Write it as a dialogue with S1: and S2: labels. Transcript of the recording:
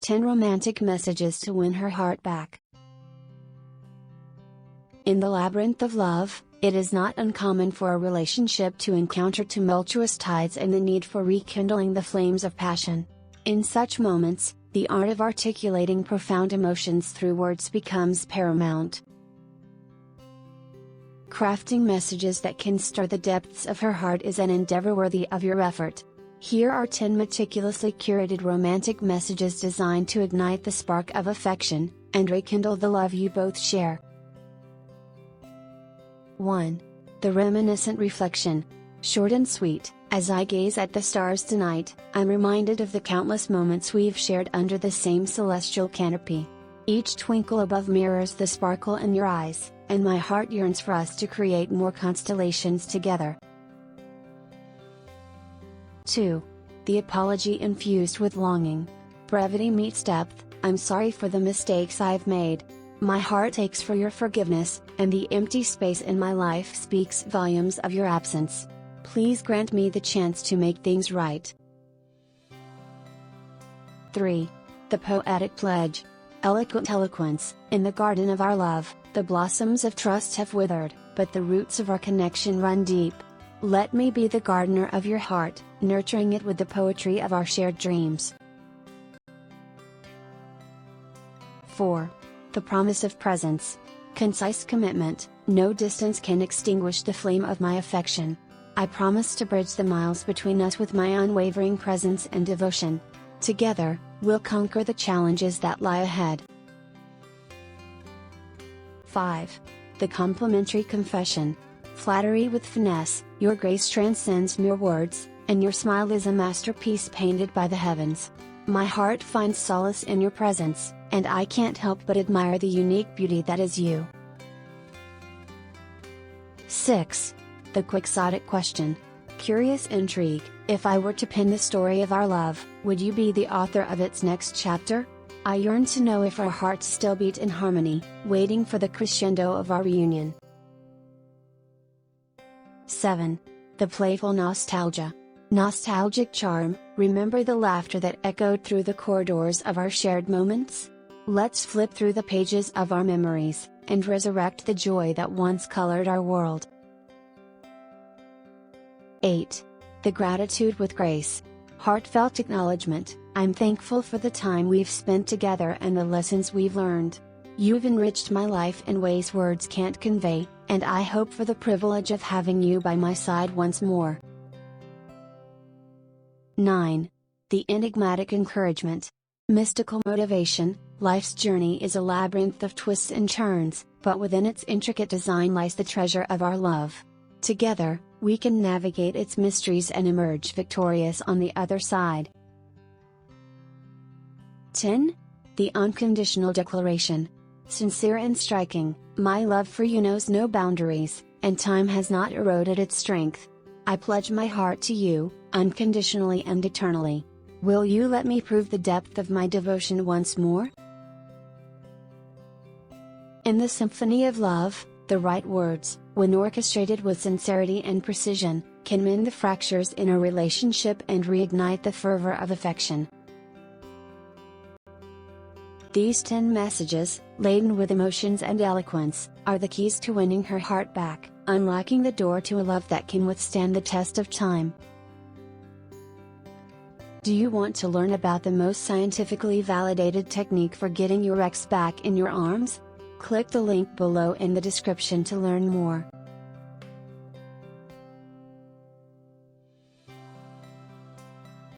S1: 10 romantic messages to win her heart back. In the labyrinth of love, it is not uncommon for a relationship to encounter tumultuous tides and the need for rekindling the flames of passion. In such moments, the art of articulating profound emotions through words becomes paramount. Crafting messages that can stir the depths of her heart is an endeavor worthy of your effort. Here are 10 meticulously curated romantic messages designed to ignite the spark of affection, and rekindle the love you both share. 1. The reminiscent reflection. Short and sweet, as I gaze at the stars tonight, I'm reminded of the countless moments we've shared under the same celestial canopy. Each twinkle above mirrors the sparkle in your eyes, and my heart yearns for us to create more constellations together. 2. The apology infused with longing. Brevity meets depth. I'm sorry for the mistakes I've made. My heart aches for your forgiveness, and the empty space in my life speaks volumes of your absence. Please grant me the chance to make things right. 3. The poetic pledge. Eloquent eloquence. In the garden of our love, the blossoms of trust have withered, but the roots of our connection run deep. Let me be the gardener of your heart, nurturing it with the poetry of our shared dreams. 4. The promise of presence. Concise commitment. No distance can extinguish the flame of my affection. I promise to bridge the miles between us with my unwavering presence and devotion. Together, we'll conquer the challenges that lie ahead. 5. The complimentary confession. Flattery with finesse. Your grace transcends mere words, and your smile is a masterpiece painted by the heavens. My heart finds solace in your presence, and I can't help but admire the unique beauty that is you. 6. The quixotic question. Curious intrigue. If I were to pen the story of our love, would you be the author of its next chapter? I yearn to know if our hearts still beat in harmony, waiting for the crescendo of our reunion. 7. The playful nostalgia. Nostalgic charm. Remember the laughter that echoed through the corridors of our shared moments? Let's flip through the pages of our memories, and resurrect the joy that once colored our world. 8. The gratitude with grace. Heartfelt acknowledgement. I'm thankful for the time we've spent together and the lessons we've learned. You've enriched my life in ways words can't convey, and I hope for the privilege of having you by my side once more. 9. The enigmatic encouragement. Mystical motivation. Life's journey is a labyrinth of twists and turns, but within its intricate design lies the treasure of our love. Together, we can navigate its mysteries and emerge victorious on the other side. 10. The unconditional declaration. Sincere and striking. My love for you knows no boundaries, and time has not eroded its strength. I pledge my heart to you, unconditionally and eternally. Will you let me prove the depth of my devotion once more? In the symphony of love, the right words, when orchestrated with sincerity and precision, can mend the fractures in a relationship and reignite the fervor of affection. These 10 messages, laden with emotions and eloquence, are the keys to winning her heart back, unlocking the door to a love that can withstand the test of time. Do you want to learn about the most scientifically validated technique for getting your ex back in your arms? Click the link below in the description to learn more.